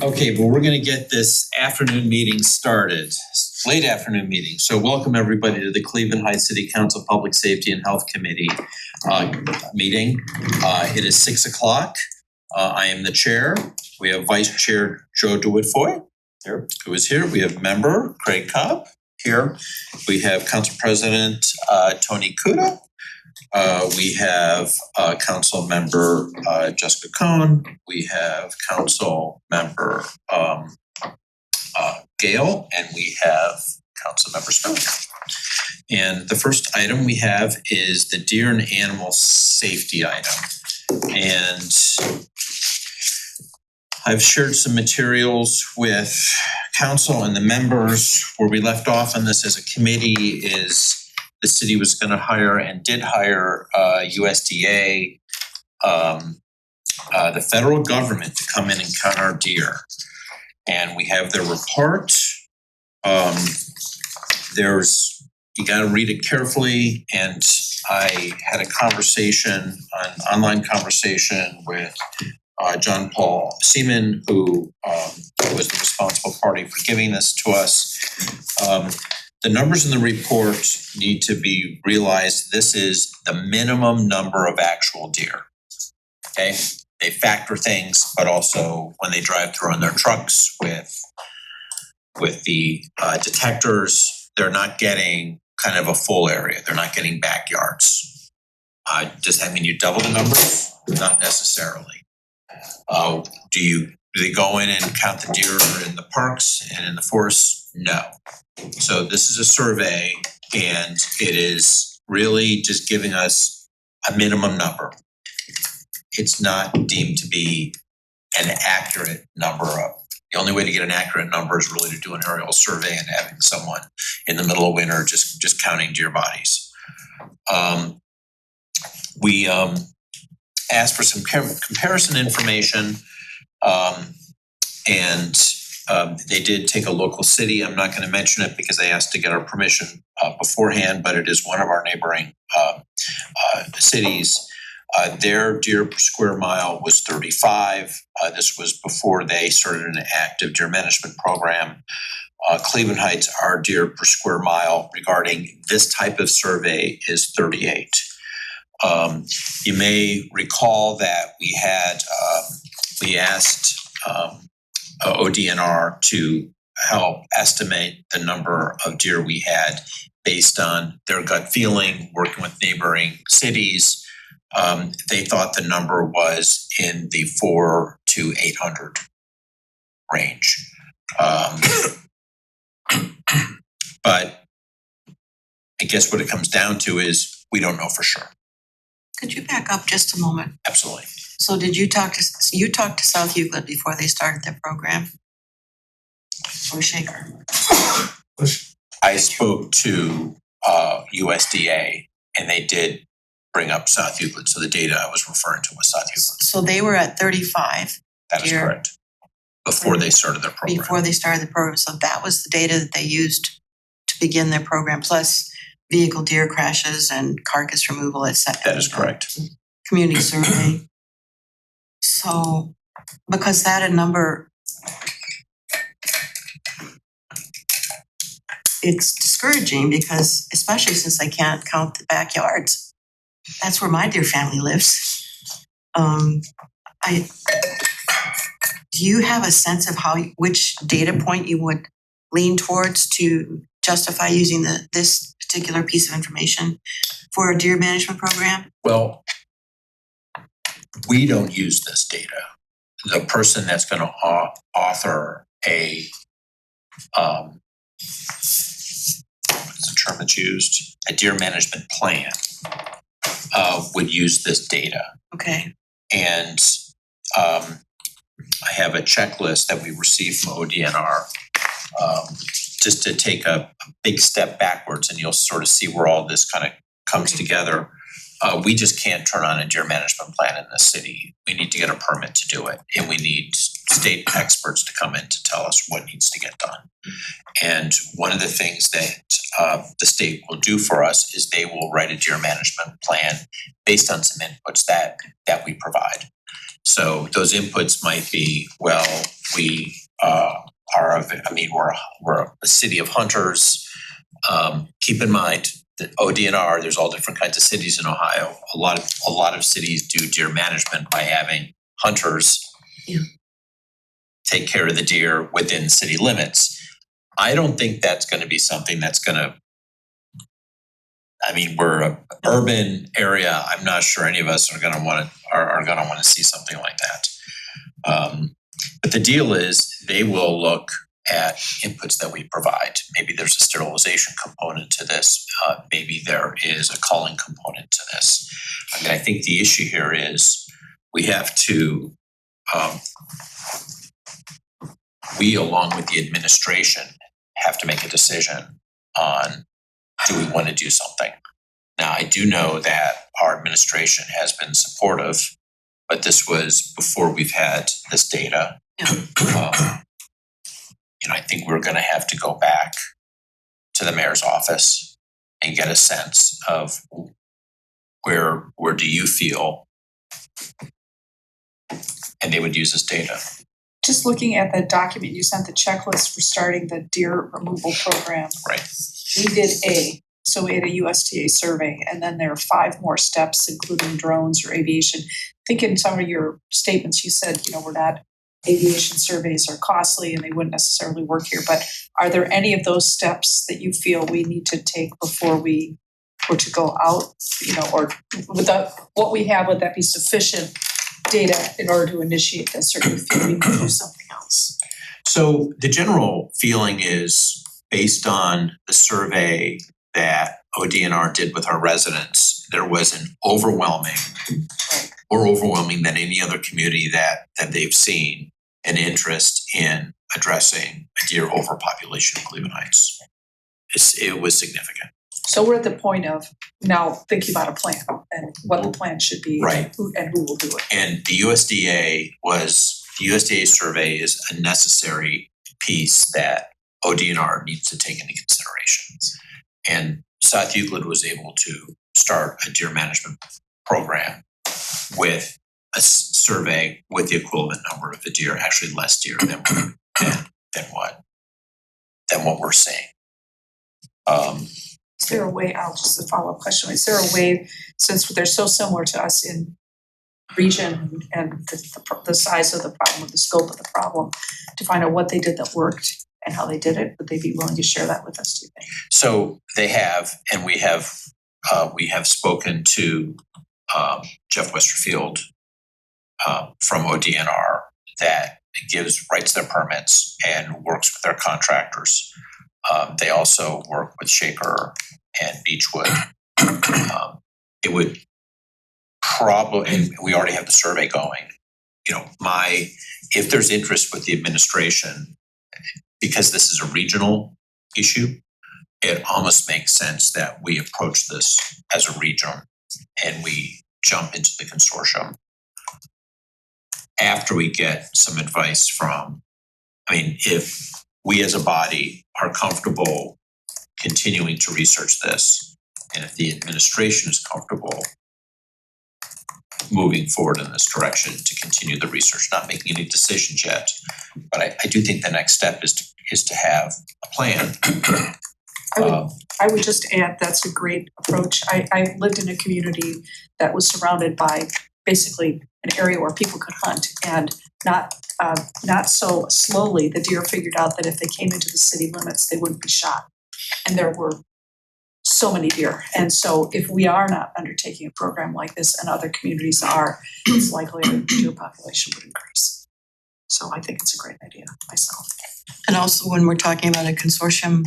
Okay, well, we're gonna get this afternoon meeting started, late afternoon meeting. So welcome everybody to the Cleveland Heights City Council Public Safety and Health Committee meeting. It is 6 o'clock. I am the chair. We have Vice Chair Joe DeWitt-Foy here, who is here. We have member Craig Cobb here. We have Council President Tony Kuda. We have Council Member Jessica Cohn. We have Council Member Gail, and we have Council Member Stone. And the first item we have is the deer and animal safety item. And I've shared some materials with council and the members. Where we left off on this as a committee is the city was going to hire and did hire USDA, the federal government, to come in and count our deer. And we have their report. You got to read it carefully. And I had a conversation, an online conversation with John Paul Seaman, who was the responsible party for giving this to us. The numbers in the report need to be realized. This is the minimum number of actual deer. Okay, they factor things, but also when they drive through in their trucks with the detectors, they're not getting kind of a full area. They're not getting backyards. Does that mean you double the numbers? Not necessarily. Do they go in and count the deer in the parks and in the forests? No. So this is a survey, and it is really just giving us a minimum number. It's not deemed to be an accurate number. The only way to get an accurate number is really to do an aerial survey and having someone in the middle of winter just counting deer bodies. We asked for some comparison information, and they did take a local city. I'm not going to mention it because they asked to get our permission beforehand, but it is one of our neighboring cities. Their deer per square mile was 35. This was before they started an active deer management program. Cleveland Heights, our deer per square mile regarding this type of survey is 38. You may recall that we asked ODNR to help estimate the number of deer we had based on their gut feeling, working with neighboring cities. They thought the number was in the 400 to 800 range. But I guess what it comes down to is we don't know for sure. Could you back up just a moment? Absolutely. So did you talk to South Euclid before they started their program? Or Shaker? I spoke to USDA, and they did bring up South Euclid. So the data I was referring to was South Euclid. So they were at 35. That is correct. Before they started their program. Before they started the program. So that was the data that they used to begin their program, plus vehicle deer crashes and carcass removal, etc. That is correct. Community survey. So, because that number, it's discouraging because, especially since they can't count the backyards. That's where my dear family lives. Do you have a sense of which data point you would lean towards to justify using this particular piece of information for a deer management program? Well, we don't use this data. The person that's going to author what's the term that's used? A deer management plan would use this data. Okay. And I have a checklist that we received from ODNR just to take a big step backwards, and you'll sort of see where all this kind of comes together. We just can't turn on a deer management plan in the city. We need to get a permit to do it, and we need state experts to come in to tell us what needs to get done. And one of the things that the state will do for us is they will write a deer management plan based on some inputs that we provide. So those inputs might be, well, we we're a city of hunters. Keep in mind that ODNR, there's all different kinds of cities in Ohio. A lot of cities do deer management by having hunters take care of the deer within city limits. I don't think that's going to be something that's going to. I mean, we're an urban area. I'm not sure any of us are going to want to see something like that. But the deal is, they will look at inputs that we provide. Maybe there's a sterilization component to this. Maybe there is a culling component to this. I mean, I think the issue here is we have to, we along with the administration have to make a decision on, do we want to do something? Now, I do know that our administration has been supportive, but this was before we've had this data. I think we're going to have to go back to the mayor's office and get a sense of where do you feel, and they would use this data. Just looking at the document you sent, the checklist for starting the deer removal program. Right. We did A, so we had a USDA survey, and then there are 5 more steps, including drones or aviation. I think in some of your statements you said, we're not, aviation surveys are costly and they wouldn't necessarily work here, but are there any of those steps that you feel we need to take before we were to go out, or without what we have, would that be sufficient data in order to initiate this, or do you feel we need to do something else? So the general feeling is, based on the survey that ODNR did with our residents, there was an overwhelming, more overwhelming than any other community that they've seen, an interest in addressing a deer overpopulation in Cleveland Heights. It was significant. So we're at the point of now thinking about a plan and what the plan should be, right, and who will do it. And the USDA survey is a necessary piece that ODNR needs to take into consideration. And South Euclid was able to start a deer management program with a survey with the equivalent number of the deer, actually less deer than what we're seeing. Is there a way, just a follow-up question, is there a way, since they're so similar to us in region and the size of the problem, or the scope of the problem, to find out what they did that worked and how they did it? Would they be willing to share that with us, do you think? So they have, and we have spoken to Jeff Westerfield from ODNR, that writes their permits and works with their contractors. They also work with Shaker and Beechwood. It would probably, and we already have the survey going. If there's interest with the administration, because this is a regional issue, it almost makes sense that we approach this as a region and we jump into the consortium after we get some advice from, if we as a body are comfortable continuing to research this, and if the administration is comfortable moving forward in this direction to continue the research, not making any decisions yet. But I do think the next step is to have a plan. I would just add, that's a great approach. I lived in a community that was surrounded by basically an area where people could hunt, and not so slowly, the deer figured out that if they came into the city limits, they wouldn't be shot. And there were so many deer. And so if we are not undertaking a program like this and other communities are, it's likely the deer population would increase. So I think it's a great idea myself. And also, when we're talking about a consortium,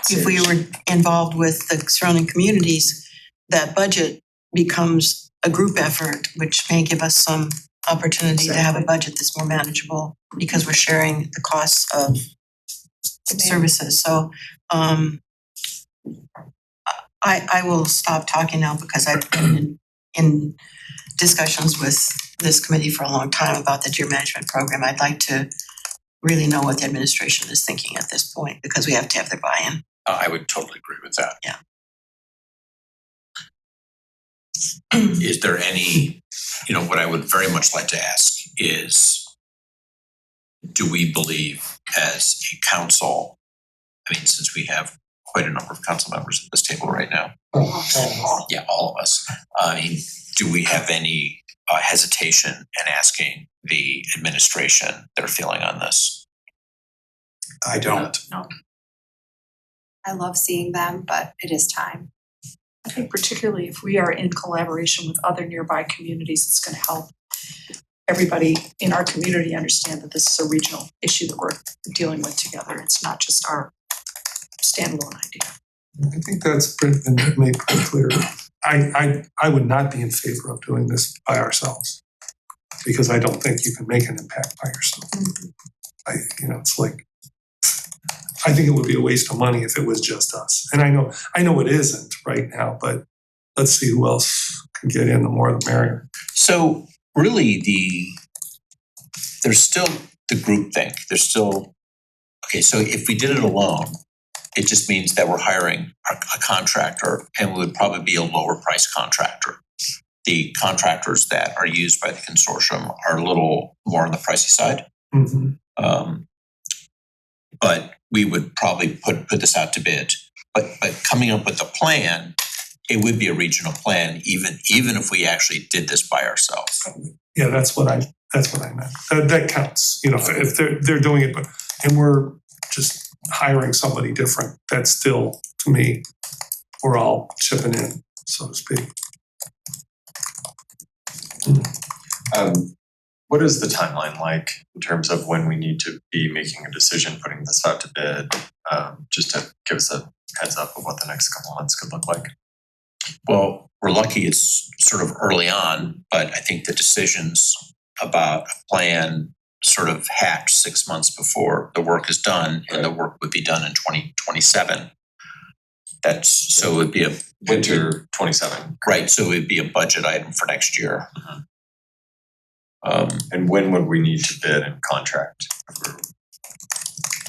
if we were involved with the surrounding communities, that budget becomes a group effort, which may give us some opportunity to have a budget that's more manageable, because we're sharing the costs of services. So I will stop talking now, because I've been in discussions with this committee for a long time about the deer management program. I'd like to really know what the administration is thinking at this point, because we have to have their buy-in. I would totally agree with that. Yeah. Is there any, what I would very much like to ask is, do we believe as a council, I mean, since we have quite a number of council members at this table right now, yeah, all of us, I mean, do we have any hesitation in asking the administration their feeling on this? I don't. I love seeing them, but it is time. I think particularly if we are in collaboration with other nearby communities, it's gonna help everybody in our community understand that this is a regional issue that we're dealing with together. It's not just our standalone idea. I think that's been made pretty clear. I would not be in favor of doing this by ourselves because I don't think you can make an impact by yourself. It's like, I think it would be a waste of money if it was just us. And I know it isn't right now, but let's see who else can get in, the more the merrier. So really there's still the group think. There's still, okay, so if we did it alone, it just means that we're hiring a contractor and we would probably be a lower price contractor. The contractors that are used by the consortium are a little more on the pricey side. Mm-hmm. But we would probably put this out to bid. But coming up with a plan, it would be a regional plan, even if we actually did this by ourselves. Yeah, that's what I meant. That counts. If they're doing it, and we're just hiring somebody different, that's still, to me, we're all chipping in, so to speak. What is the timeline like in terms of when we need to be making a decision, putting this out to bid, just to give us a heads up of what the next couple of months could look like? Well, we're lucky it's sort of early on, but I think the decisions about a plan sort of hatch 6 months before the work is done, and the work would be done in 2027. So it would be a Winter 27. right. So it would be a budget item for next year. And when would we need to bid and contract?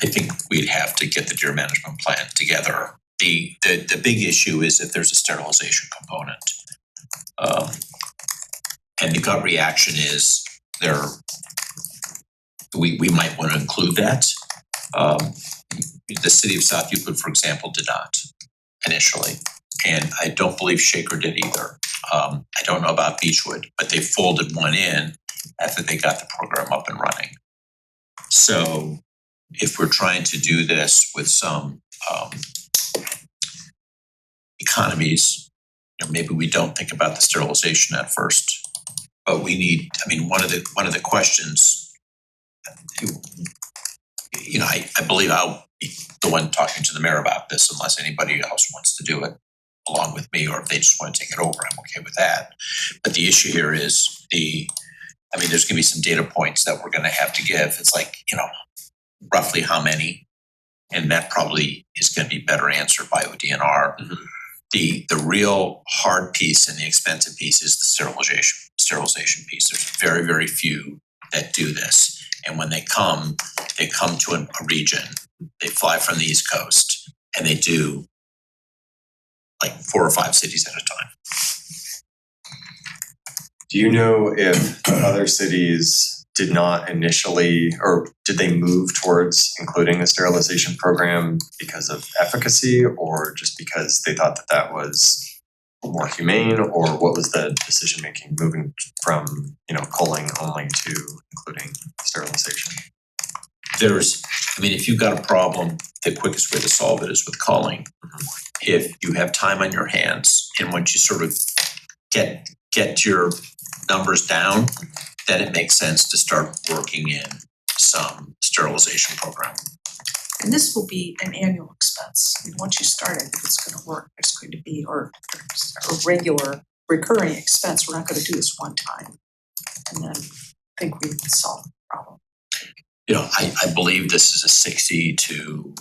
I think we'd have to get the deer management plan together. The big issue is if there's a sterilization component. And the gut reaction is we might want to include that. The city of South Euclid, for example, did not initially. And I don't believe Shaker did either. I don't know about Beechwood, but they folded one in after they got the program up and running. So if we're trying to do this with some economies, maybe we don't think about the sterilization at first. But we need, one of the questions, I believe I'll be the one talking to the mayor about this unless anybody else wants to do it along with me, or if they just want to take it over, I'm okay with that. But the issue here is there's gonna be some data points that we're gonna have to give. It's like, roughly how many, and that probably is gonna be better answered by ODNR. Mm-hmm. The real hard piece and the expensive piece is the sterilization piece. There's very, very few that do this. And when they come to a region, they fly from the East Coast, and they do like 4 or 5 cities at a time. Do you know if other cities did not initially, or did they move towards including a sterilization program because of efficacy, or just because they thought that was more humane, or what was the decision making moving from culling only to including sterilization? If you've got a problem, the quickest way to solve it is with culling. If you have time on your hands, and once you sort of get your numbers down, then it makes sense to start working in some sterilization program. And this will be an annual expense. Once you start it, if it's gonna work, it's going to be or a regular recurring expense. We're not gonna do this one time and then think we solve the problem. I believe this is a $60,000 to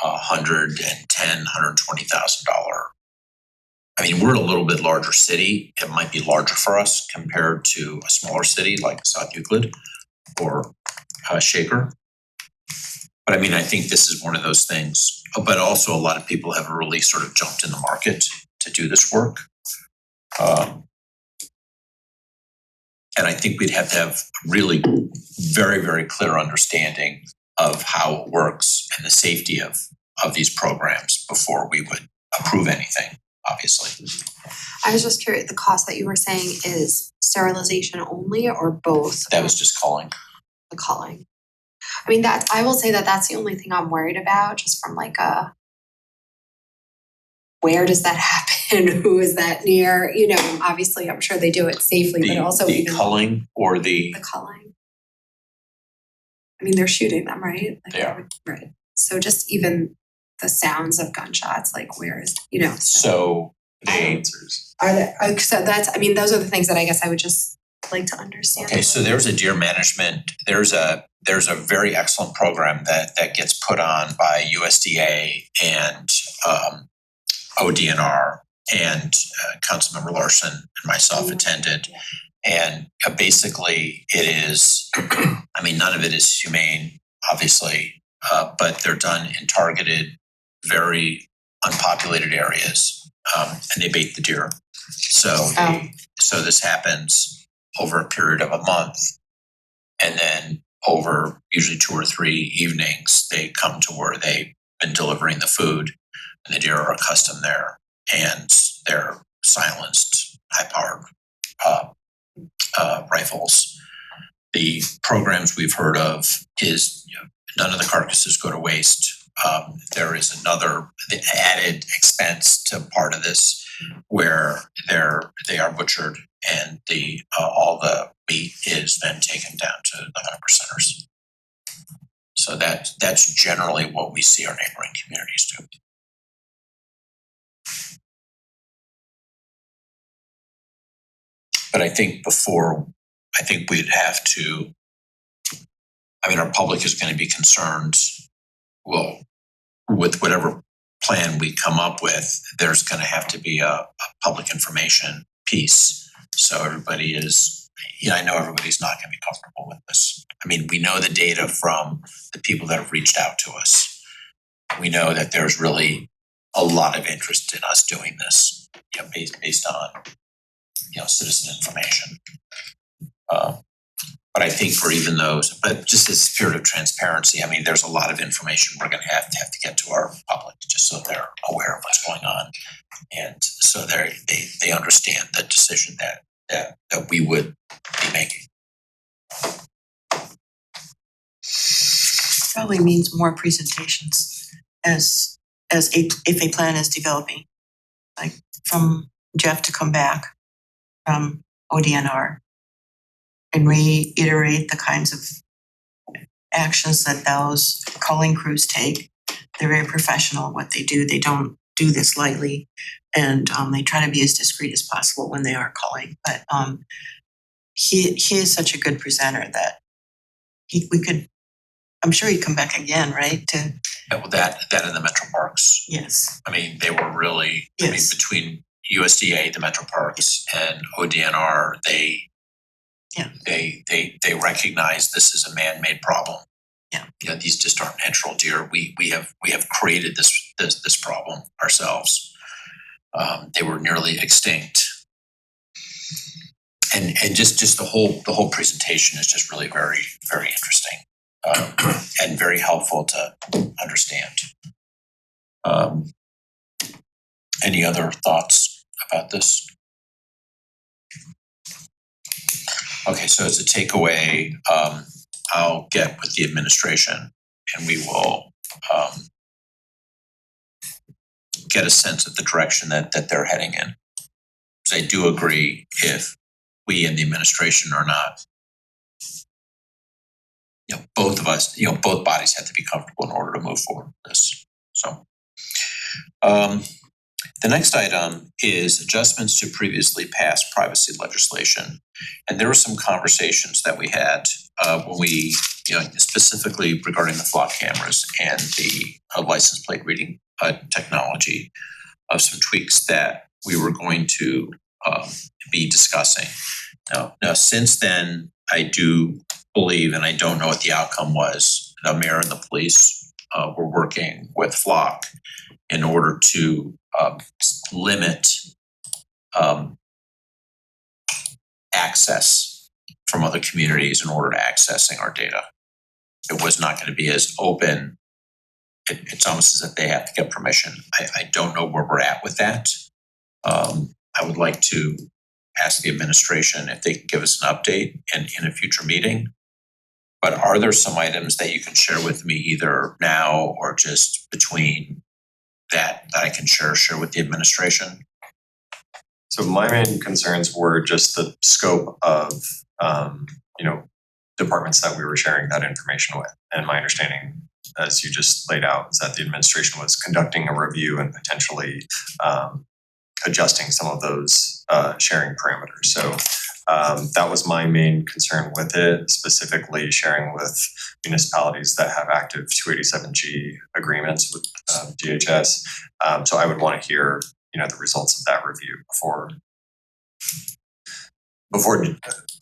$110,000, $120,000. We're a little bit larger city. It might be larger for us compared to a smaller city like South Euclid or Shaker. But I think this is one of those things. But also a lot of people have really sort of jumped in the market to do this work. And I think we'd have to have really very, very clear understanding of how it works and the safety of these programs before we would approve anything, obviously. I was just curious, the cost that you were saying is sterilization only or both? That was just calling. The culling. I mean, I will say that that's the only thing I'm worried about, just from like where does that happen? Who is that near? You know, obviously I'm sure they do it safely, but also The even culling or the culling. I mean, they're shooting them, right? Like, They are. Right. So just even the sounds of gunshots, like where is, you know. so they Answers. Are there, so that's, I mean, those are the things that I guess I would just like to understand. okay, so there's a deer management, there's a very excellent program that gets put on by USDA and ODNR, and Councilmember Larson and myself attended. And basically it is, I mean, none of it is humane, obviously, but they're done in targeted, very unpopulated areas, and they bait the deer. So so this happens over a period of a month, and then over usually 2 or 3 evenings, they come to where they've been delivering the food, and the deer are accustomed there, and they're silenced, high-powered rifles. The programs we've heard of is, you know, none of the carcasses go to waste. There is another added expense to part of this where they are butchered, and the all the meat is then taken down to the 100%ers. So that's generally what we see our neighboring communities do. But I think we'd have to, I mean, our public is going to be concerned, well, with whatever plan we come up with, there's going to have to be a public information piece. So everybody is, you know, I know everybody's not going to be comfortable with this. I mean, we know the data from the people that have reached out to us. We know that there's really a lot of interest in us doing this, you know, based on, you know, citizen information. But I think for even those, but just as spirit of transparency, I mean, there's a lot of information we're going to have to get to our public just so they're aware of what's going on, and so they understand the decision that we would be making. Probably means more presentations if a plan is developing, like from Jeff to come back from ODNR and reiterate the kinds of actions that those culling crews take. They're very professional at what they do. They don't do this lightly, and they try to be as discreet as possible when they are culling. But he is such a good presenter that I'm sure he'd come back again, right? That in the metro parks. Yes. I mean, they were really, Yes. I mean, between USDA, the metro parks, and ODNR, they recognize this is a man-made problem. Yeah. You know, these just aren't natural deer. We have created this problem ourselves. They were nearly extinct. And just the whole presentation is just really very, very interesting. And very helpful to understand. Any other thoughts about this? Okay, so as a takeaway, I'll get with the administration and we will get a sense of the direction that they're heading in. Because I do agree, if we in the administration are not, you know, both of us, you know, both bodies have to be comfortable in order to move forward with this. So, the next item is adjustments to previously passed privacy legislation. And there were some conversations that we had when we, you know, specifically regarding the flock cameras and the license plate reading technology, of some tweaks that we were going to be discussing. Now, since then, I do believe, and I don't know what the outcome was, the mayor and the police were working with Flock in order to limit access from other communities in order to accessing our data. It was not going to be as open. It's almost as if they have to get permission. I don't know where we're at with that. I would like to ask the administration if they can give us an update in a future meeting. But are there some items that you can share with me either now or just between that I can share with the administration? So my main concerns were just the scope of, departments that we were sharing that information with. And my understanding, as you just laid out, is that the administration was conducting a review and potentially adjusting some of those sharing parameters. So that was my main concern with it, specifically sharing with municipalities that have active 287G agreements with DHS. So I would want to hear, the results of that review before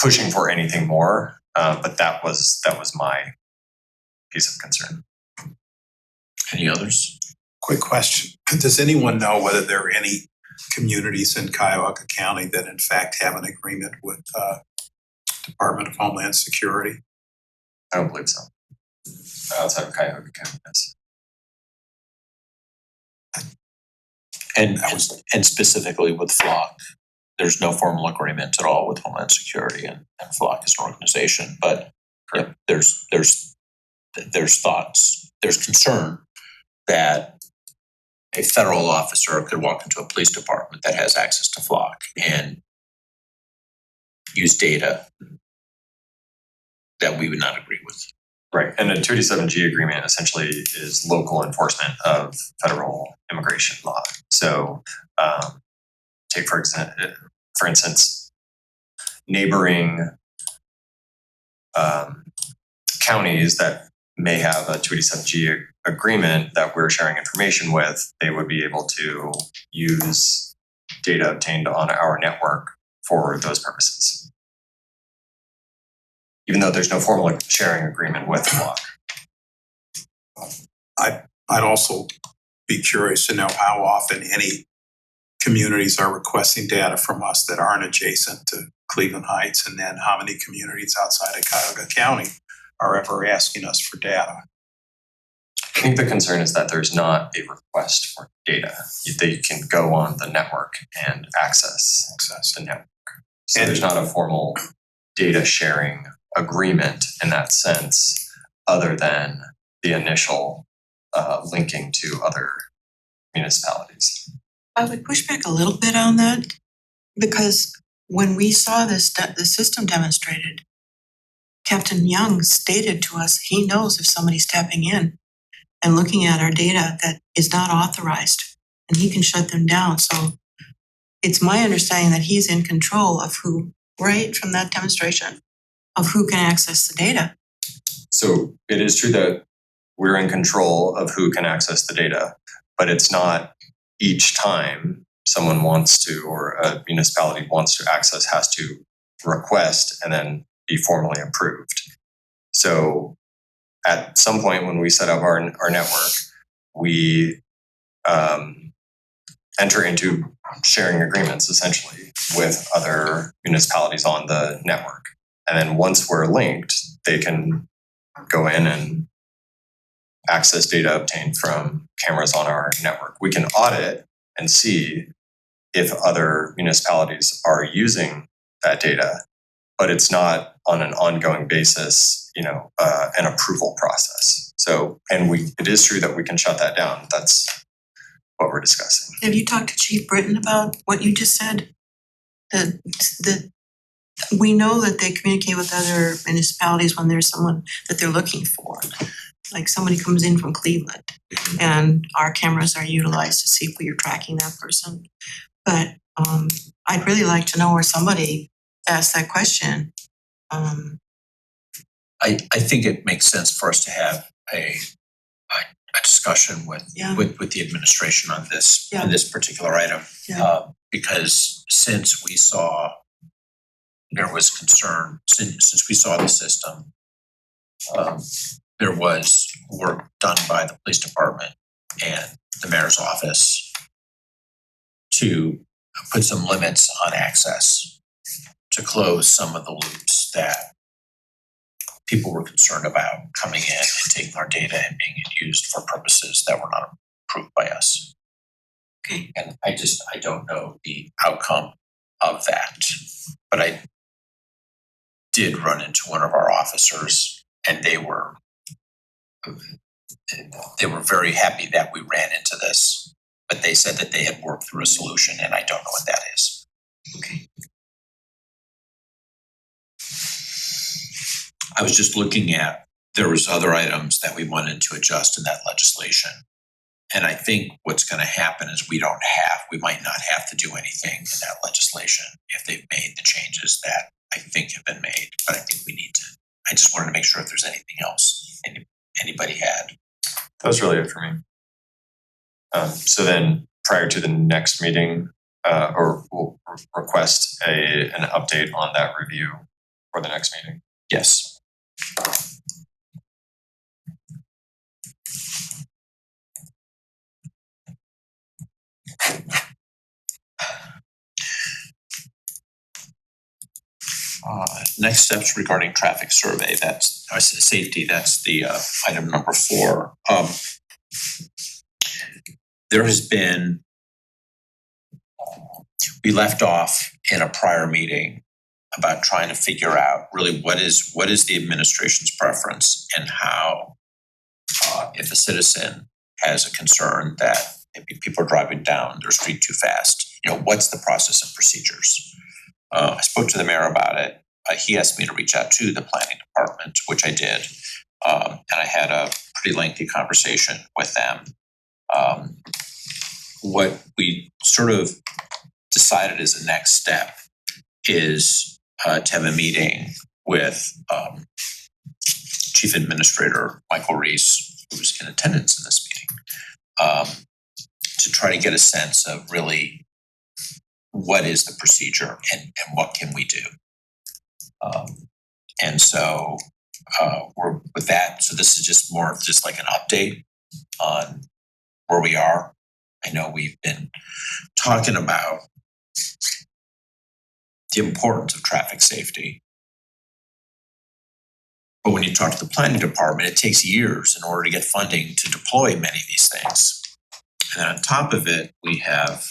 pushing for anything more. But that was my piece of concern. Any others? Quick question. Does anyone know whether there are any communities in Cuyahoga County that in fact have an agreement with Department of Homeland Security? I don't believe so. Outside of Cuyahoga County, yes. And specifically with Flock, there's no formal agreement at all with Homeland Security and Flock as an organization, but yep, there's thoughts, there's concern that a federal officer could walk into a police department that has access to Flock and use data that we would not agree with. Right, and a 287G agreement essentially is local enforcement of federal immigration law. So take for instance, neighboring counties that may have a 287G agreement that we're sharing information with, they would be able to use data obtained on our network for those purposes. Even though there's no formal sharing agreement with Flock. I'd also be curious to know how often any communities are requesting data from us that aren't adjacent to Cleveland Heights, and then how many communities outside of Cuyahoga County are ever asking us for data. I think the concern is that there's not a request for data. They can go on the network and access the network. So there's not a formal data sharing agreement in that sense, other than the initial linking to other municipalities. I would push back a little bit on that, because when we saw the system demonstrated, Captain Young stated to us he knows if somebody's tapping in and looking at our data that is not authorized, and he can shut them down. So it's my understanding that he's in control of who, right, from that demonstration, of who can access the data. So it is true that we're in control of who can access the data, but it's not each time someone wants to, or a municipality wants to access, has to request and then be formally approved. So at some point when we set up our network, we enter into sharing agreements essentially with other municipalities on the network. And then once we're linked, they can go in and access data obtained from cameras on our network. We can audit and see if other municipalities are using that data, but it's not on an ongoing basis, an approval process. So, and it is true that we can shut that down. That's what we're discussing. Have you talked to Chief Britton about what you just said? We know that they communicate with other municipalities when there's someone that they're looking for. Like somebody comes in from Cleveland and our cameras are utilized to see if we are tracking that person. But I'd really like to know where somebody asked that question. I think it makes sense for us to have a discussion with the administration on this particular item. Because since we saw there was concern, since we saw the system, there was work done by the police department and the mayor's office to put some limits on access, to close some of the loops that people were concerned about coming in and taking our data and being used for purposes that were not approved by us. Okay. And I don't know the outcome of that, but I did run into one of our officers and they were very happy that we ran into this, but they said that they had worked through a solution and I don't know what that is. Okay. I was just looking at, there was other items that we wanted to adjust in that legislation. And I think what's gonna happen is we might not have to do anything in that legislation if they've made the changes that I think have been made, but I think we need to. I just wanted to make sure if there's anything else anybody had. That was really it for me. So then prior to the next meeting, or we'll request an update on that review for the next meeting. Yes. Next steps regarding traffic survey, that's safety, that's the item number 4. There has been, we left off in a prior meeting about trying to figure out really what is the administration's preference and how, if a citizen has a concern that maybe people are driving down their street too fast, what's the process and procedures? I spoke to the mayor about it. He asked me to reach out to the planning department, which I did. And I had a pretty lengthy conversation with them. What we sort of decided as a next step is to have a meeting with Chief Administrator Michael Reese, who's in attendance in this meeting, to try to get a sense of really what is the procedure and what can we do. And so we're with that. So this is just more of just like an update on where we are. I know we've been talking about the importance of traffic safety. But when you talk to the planning department, it takes years in order to get funding to deploy many of these things. And then on top of it, we have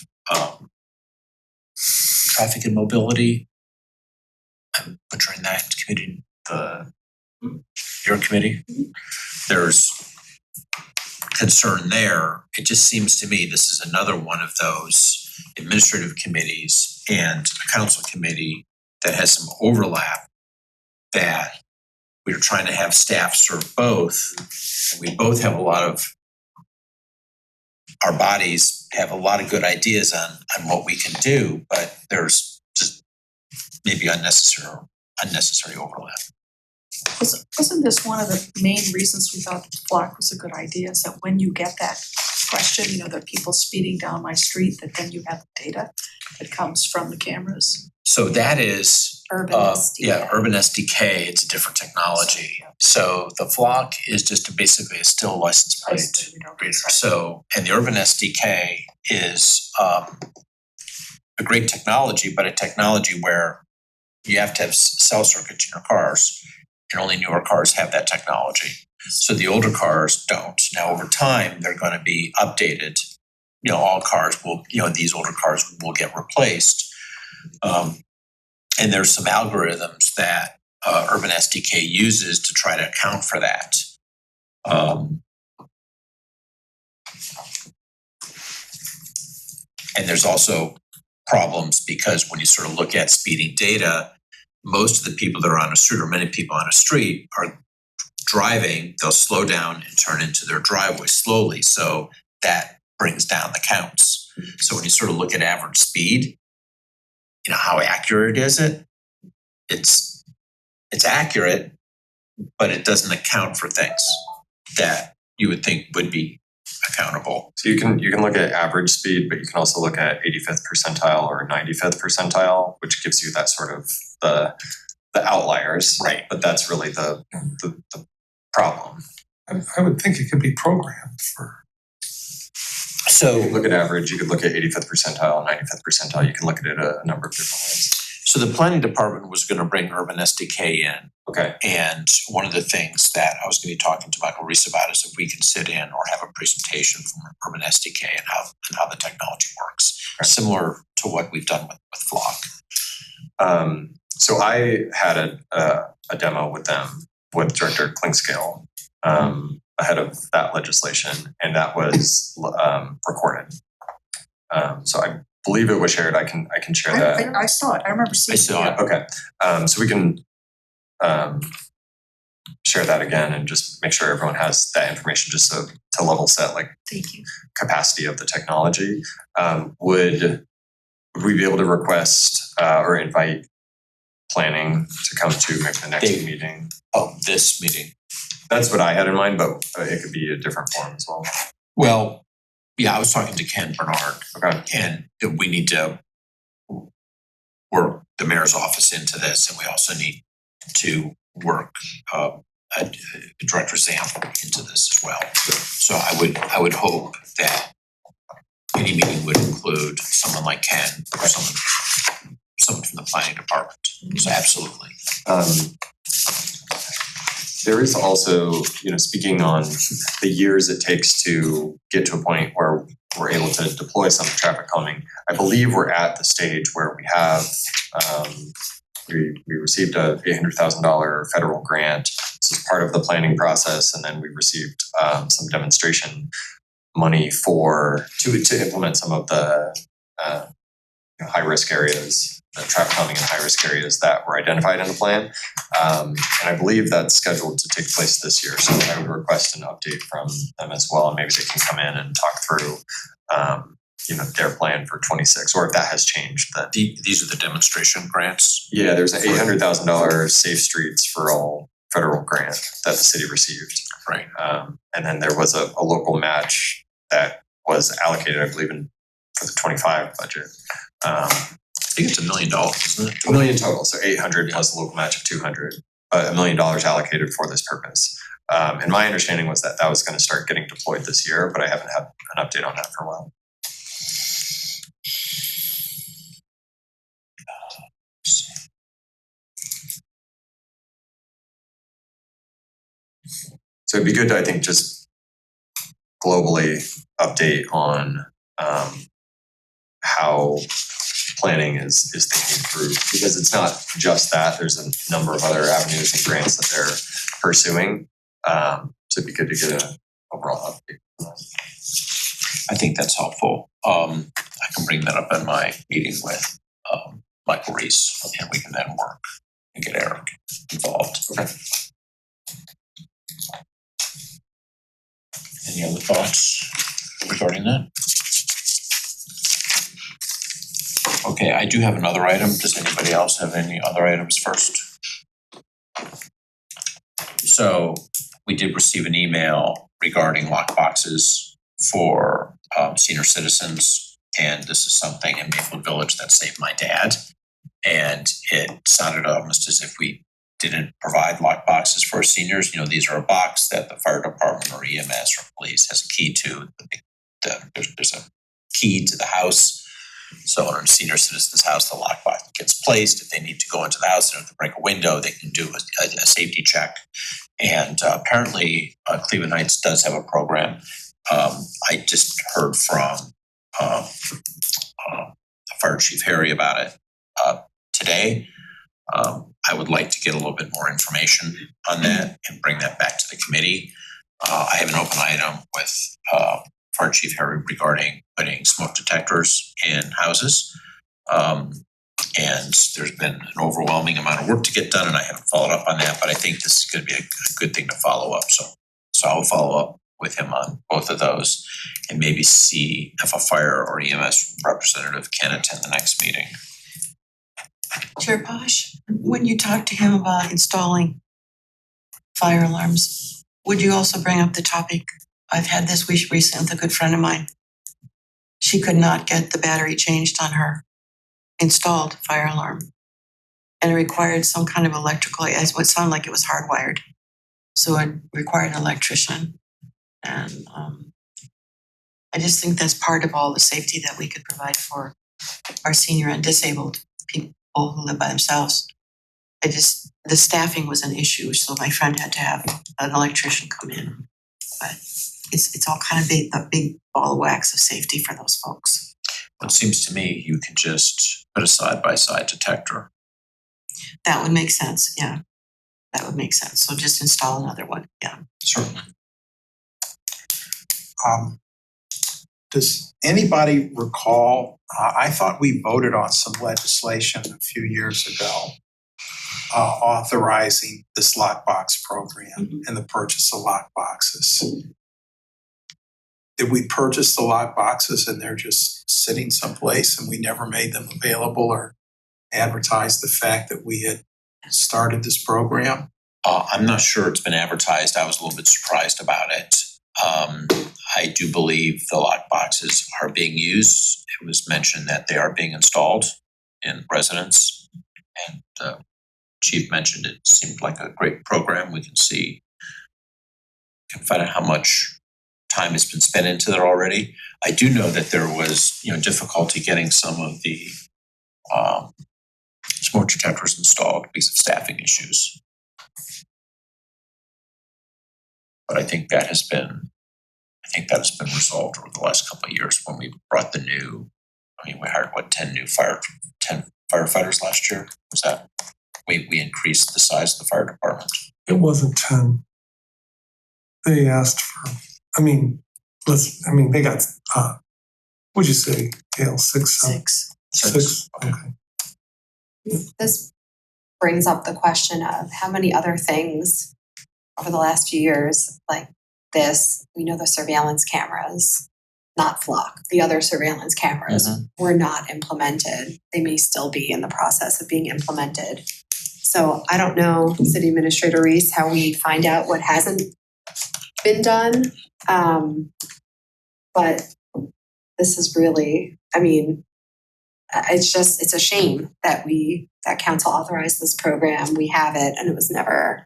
traffic and mobility. I'm butchering that committee, your committee. There's concern there. It just seems to me this is another one of those administrative committees and a council committee that has some overlap, that we're trying to have staff serve both. And we both have our bodies have a lot of good ideas on what we can do, but there's just maybe unnecessary overlap. Wasn't this one of the main reasons we thought Flock was a good idea, is that when you get that question, that people speeding down my street, that then you have the data that comes from the cameras? So that is Urban SDK. Urban SDK. It's a different technology. So the Flock is just basically a still license plate reader. So, and the Urban SDK is a great technology, but a technology where you have to have cell circuits in your cars, and only newer cars have that technology. So the older cars don't. Now over time, they're going to be updated. All cars will, these older cars will get replaced. And there's some algorithms that Urban SDK uses to try to account for that. And there's also problems because when you sort of look at speeding data, most of the people that are on a street, or many people on a street, are driving, they'll slow down and turn into their driveway slowly. So that brings down the counts. So when you sort of look at average speed, how accurate is it? It's accurate, but it doesn't account for things that you would think would be accountable. So you can look at average speed, but you can also look at 85th percentile or 95th percentile, which gives you that sort of the outliers. Right. But that's really the problem. I would think it could be programmed for. So You could look at average, you could look at 85th percentile, 95th percentile, you can look at it a number of different ways. So the planning department was gonna bring Urban SDK in. Okay, And one of the things that I was gonna be talking to Michael Reese about is if we can sit in or have a presentation from Urban SDK and how the technology works, Okay. similar to what we've done with Flock. So I had a demo with them, with Director Clinkscale, ahead of that legislation, and that was recorded. So I believe it was shared. I can share that. I saw it, I remember seeing I it. saw it. Okay, so we can share that again and just make sure everyone has that information, just so to level set like Thank you. capacity of the technology. Would we be able to request or invite planning to come to maybe the next They- meeting? Oh, this meeting. That's what I had in mind, but it could be a different form as well. Well, yeah, I was talking to Ken Bernard, Okay, and we need to work the mayor's office into this, and we also need to work Director Zamp into this as well. So I would hope that any meeting would include someone like Ken or someone from the planning department. So absolutely. there is also, speaking on the years it takes to get to a point where we're able to deploy some traffic calming. I believe we're at the stage where we have, we received a $800,000 federal grant. This is part of the planning process, and then we received some demonstration money to implement some of the high risk areas, the traffic calming in high risk areas that were identified in the plan. And I believe that's scheduled to take place this year. So I would request an update from them as well, and maybe they can come in and talk through their plan for 26, or if that has changed. Then These are the demonstration grants. yeah, there's an $800,000 Safe Streets for All federal grant that the city received. Right. And then there was a local match that was allocated, I believe, for the 25 budget. I think it's $1 million, isn't it? $1 million total, so 800 plus a local match of 200, $1 million allocated for this purpose. And my understanding was that was going to start getting deployed this year, but I haven't had an update on that for a while. So it'd be good to, I think, just globally update on how planning is thinking through, because it's not just that. There's a number of other avenues and grants that they're pursuing. So it'd be good to get an overall update. I think that's helpful. I can bring that up in my meeting with Michael Reese, and we can then work and get Eric involved. Okay. Any other thoughts regarding that? Okay, I do have another item. Does anybody else have any other items first? So we did receive an email regarding lockboxes for senior citizens. And this is something in Maplewood Village that saved my dad. And it sounded almost as if we didn't provide lockboxes for seniors. These are a box that the fire department or EMS or police has a key to. There's a key to the house. So in a senior citizen's house, the lockbox gets placed. If they need to go into the house and if they break a window, they can do a safety check. And apparently Cleveland Heights does have a program. I just heard from Fire Chief Harry about it today. I would like to get a little bit more information on that and bring that back to the committee. I have an open item with Fire Chief Harry regarding putting smoke detectors in houses. And there's been an overwhelming amount of work to get done, and I haven't followed up on that, but I think this is going to be a good thing to follow up. So I'll follow up with him on both of those and maybe see if a fire or EMS representative can attend the next meeting. Chair Posh, when you talk to him about installing fire alarms, would you also bring up the topic? I've had this week recently with a good friend of mine. She could not get the battery changed on her installed fire alarm. And it required some kind of electrical, it sounded like it was hardwired. So it required an electrician. And I just think that's part of all the safety that we could provide for our senior and disabled people who live by themselves. The staffing was an issue, so my friend had to have an electrician come in. But it's all kind of a big ball of wax of safety for those folks. It seems to me you can just put a side-by-side detector. That would make sense, yeah. That would make sense. So just install another one, yeah. Certainly. Does anybody recall, I thought we voted on some legislation a few years ago authorizing this lockbox program and the purchase of lockboxes. Did we purchase the lockboxes and they're just sitting someplace and we never made them available or advertised the fact that we had started this program? I'm not sure it's been advertised. I was a little bit surprised about it. I do believe the lock boxes are being used. It was mentioned that they are being installed in residents, and the chief mentioned it seemed like a great program. We can find out how much time has been spent into that already. I do know that there was, difficulty getting some of the smoke detectors installed because of staffing issues. But I think that has been resolved over the last couple of years when we brought we hired 10 firefighters last year. Was that, we increased the size of the fire department? It wasn't 10. They asked for, they got, what'd you say, Gail, 6, 7? 6, okay. This brings up the question of how many other things over the last few years, like this, we know the surveillance cameras, not Flock, the other surveillance cameras were not implemented. They may still be in the process of being implemented. So I don't know, City Administrator Reese, how we find out what hasn't been done. But this is really, it's a shame that that council authorized this program. We have it and it was never,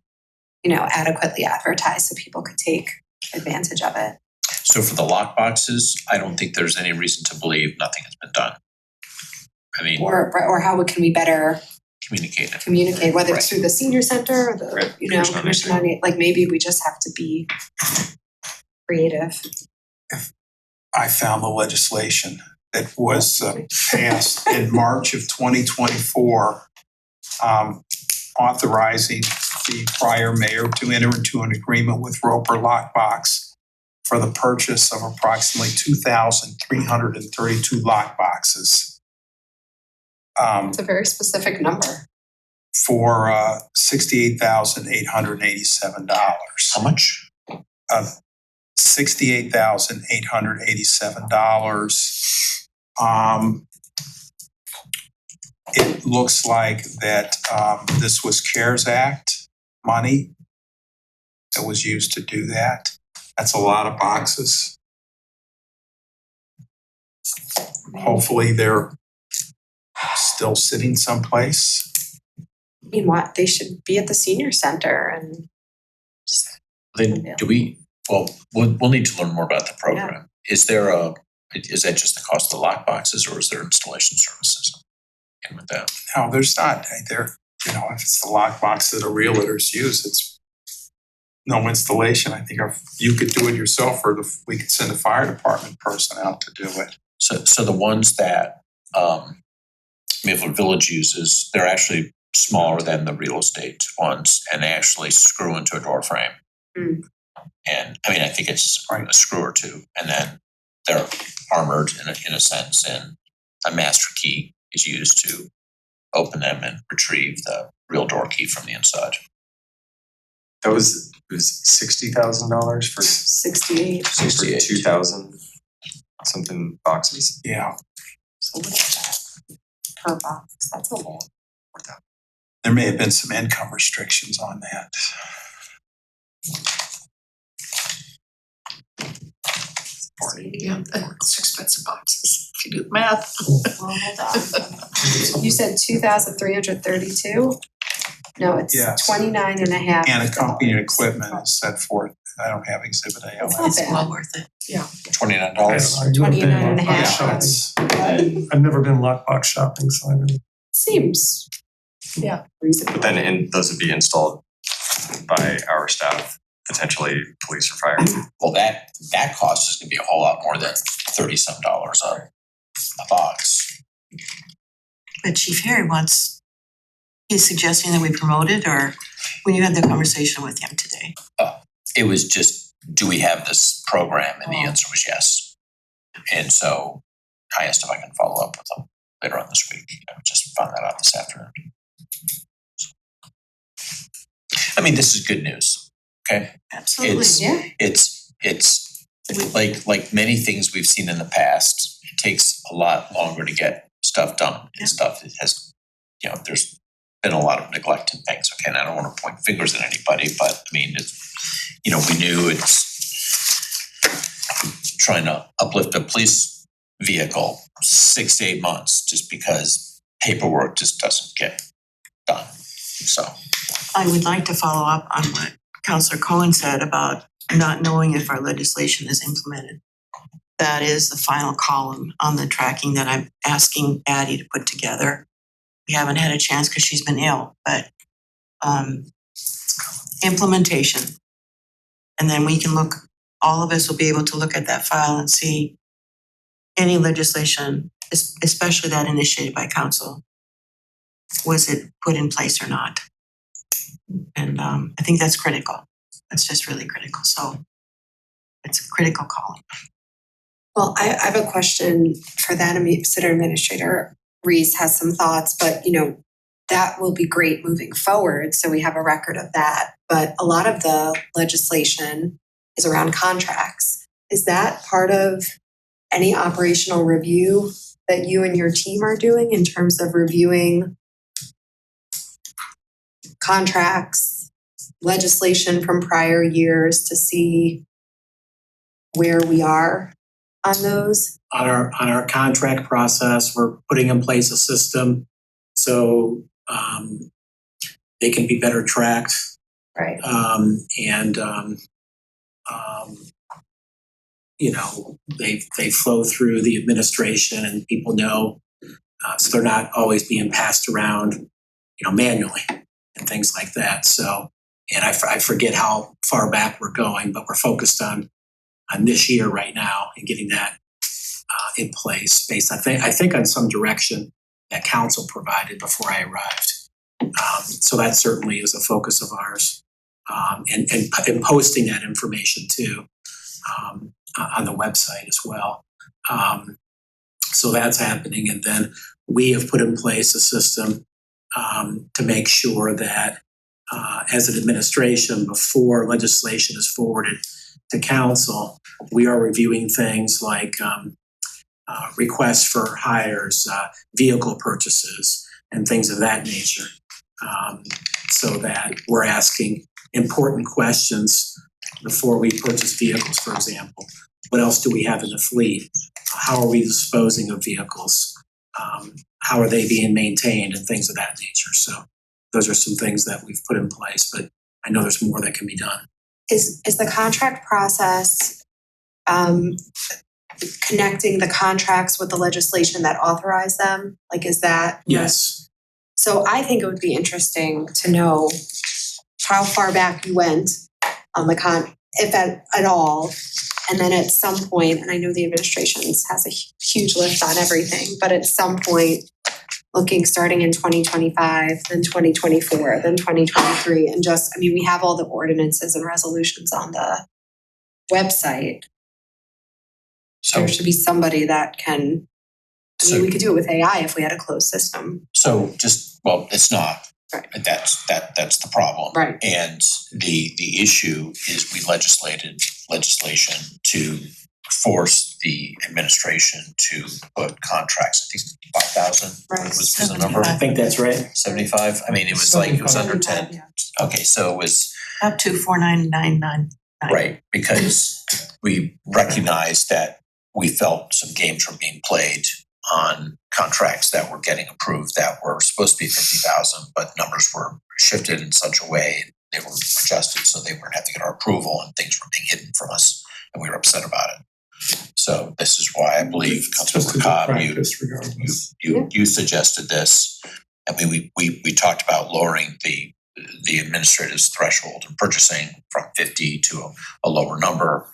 adequately advertised so people could take advantage of it. So for the lock boxes, I don't think there's any reason to believe nothing has been done. Or how can we better communicate, whether it's through the senior center or the, Commission on Aging, maybe we just have to be creative. I found the legislation that was passed in March of 2024, authorizing the prior mayor to enter into an agreement with Roper Lockbox for the purchase of approximately 2,332 lockboxes. It's a very specific number. For $68,887. How much? $68,887. It looks like that this was CARES Act money that was used to do that. That's a lot of boxes. Hopefully they're still sitting someplace. What they should be at the senior center and Then we'll need to learn more about the program. Is that just the cost of the lock boxes or is there installation services in with that? No, there's not. If it's the lockbox that a realtors use, it's no installation. I think if you could do it yourself or we could send a fire department person out to do it. So the ones that Mayfield Village uses, they're actually smaller than the real estate ones and they actually screw into a door frame. And I think it's a screw or two and then they're armored in a sense and a master key is used to open them and retrieve the real door key from the inside. It was $60,000 for 68. 2,000 something boxes. Yeah. So look at that per box. That's a lot. There may have been some income restrictions on that. Yeah, it's expensive boxes, if you do the math. Well, hold on. You said 2,332? No, it's Yes. 29 and a half. And accompanying equipment is set forth. I don't have Exhibit A on That's that. not It's bad. well worth it. $29. 29 and a half. That's- I've never been lockbox shopping, so I mean, Seems, reasonable. But then those would be installed by our staff, potentially police or fire. Well, that cost is gonna be a whole lot more than $30-some a box. But Chief Harry he's suggesting that we promote it, or when you had the conversation with him today? It was just, do we have this program? And the answer was yes. And so I asked if I can follow up with them later on this week. I just found that out this afternoon. I mean, this is good news, okay? Absolutely. It's like many things we've seen in the past, it takes a lot longer to get stuff done and stuff that has, there's been a lot of neglect and things, okay? And I don't wanna point fingers at anybody, but I mean, we knew it's trying to uplift a police vehicle 6 to 8 months just because paperwork just doesn't get done, so. I would like to follow up on what Councillor Cohen said about not knowing if our legislation is implemented. That is the final column on the tracking that I'm asking Addie to put together. We haven't had a chance because she's been ill, but implementation. And then we can all of us will be able to look at that file and see any legislation, especially that initiated by council. Was it put in place or not? And I think that's critical. That's just really critical. So it's a critical column. Well, I have a question for that. City Administrator Reese has some thoughts, but that will be great moving forward. So we have a record of that. But a lot of the legislation is around contracts. Is that part of any operational review that you and your team are doing in terms of reviewing contracts, legislation from prior years to see where we are on those? On our contract process, we're putting in place a system so they can be better tracked. Right. They flow through the administration and people know, so they're not always being passed around, manually and things like that. So, and I forget how far back we're going, but we're focused on this year right now and getting that in place based, I think on some direction that council provided before I arrived. So that certainly is a focus of ours, and posting that information too on the website as well. So that's happening, and then we have put in place a system to make sure that as an administration, before legislation is forwarded to council, we are reviewing things like requests for hires, vehicle purchases, and things of that nature, so that we're asking important questions before we purchase vehicles, for example. What else do we have in the fleet? How are we disposing of vehicles? How are they being maintained and things of that nature? So those are some things that we've put in place, but I know there's more that can be done. Is the contract process connecting the contracts with the legislation that authorize them? Like, is that? Yes. So I think it would be interesting to know how far back you went on the if at all. And then at some point, and I know the administration has a huge lift on everything, but at some point, starting in 2025, then 2024, then 2023, and we have all the ordinances and resolutions on the website. So There should be somebody that can, we could do it with AI if we had a closed system. So it's not. Right. That's the problem. Right. And the issue is we legislation to force the administration to put contracts, I think 5,000 Right. was the number. I think that's right. 75? I mean, it was under 10. Yeah. Okay, so it was, Up to 49999. right, because we recognized that we felt some games were being played on contracts that were getting approved that were supposed to be 50,000, but numbers were shifted in such a way, they were adjusted so they weren't having to get our approval and things were being hidden from us, and we were upset about it. So this is why I believe It's just a Councilor good Cobb, practice regardless. you suggested this, I mean, we talked about lowering the administrative threshold and purchasing from 50 to a lower number.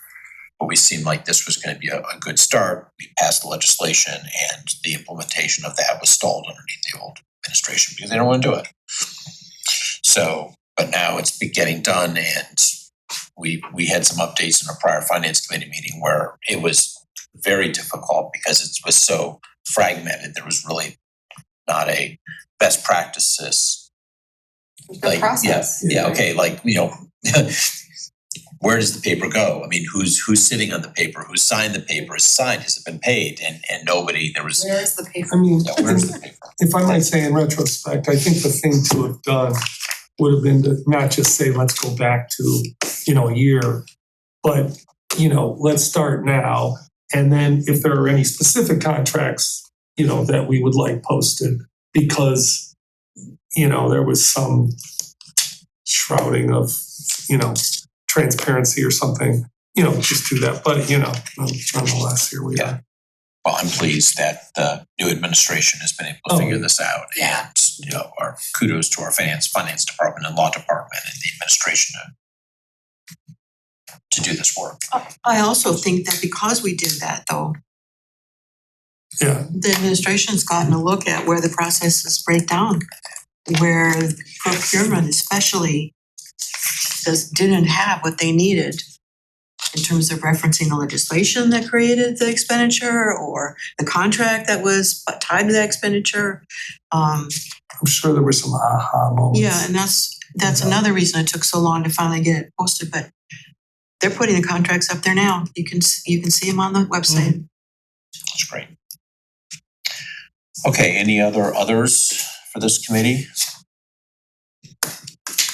But we seemed like this was gonna be a good start. We passed the legislation and the implementation of that was stalled underneath the old administration because they don't wanna do it. So, but now it's been getting done and we had some updates in a prior finance committee meeting where it was very difficult because it was so fragmented. There was really not a best practices. The Like, process. yeah, okay, like, you know, where does the paper go? I mean, who's sitting on the paper? Who signed the paper? Is signed? Has it been paid? And nobody, there was, Where is the paper? I mean, yeah, where's the paper? if I might say in retrospect, I think the thing to have done would have been to not just say, let's go back to, a year, but, let's start now. And then if there are any specific contracts, that we would like posted, because, there was some shrouding of, transparency or something, just do that. But, nonetheless, here we are. Well, I'm pleased that the new administration has been able to figure this out. Yeah. And, our kudos to our finance department and law department and the administration to do this work. I also think that because we did that though, Yeah, the administration's gotten a look at where the processes break down, where procurement especially didn't have what they needed in terms of referencing the legislation that created the expenditure or the contract that was tied to the expenditure. I'm sure there were some aha moments. Yeah, and that's another reason it took so long to finally get it posted, but they're putting the contracts up there now. You can see them on the website. That's great. Okay, any others for this committee?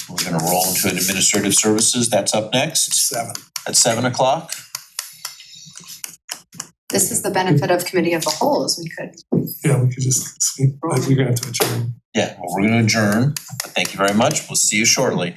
We're gonna roll into an administrative services. That's up next 7. at 7:00. This is the benefit of committee of the whole, is we could. Yeah, we could just speak, but we're gonna have to adjourn. Yeah, well, we're gonna adjourn. Thank you very much. We'll see you shortly.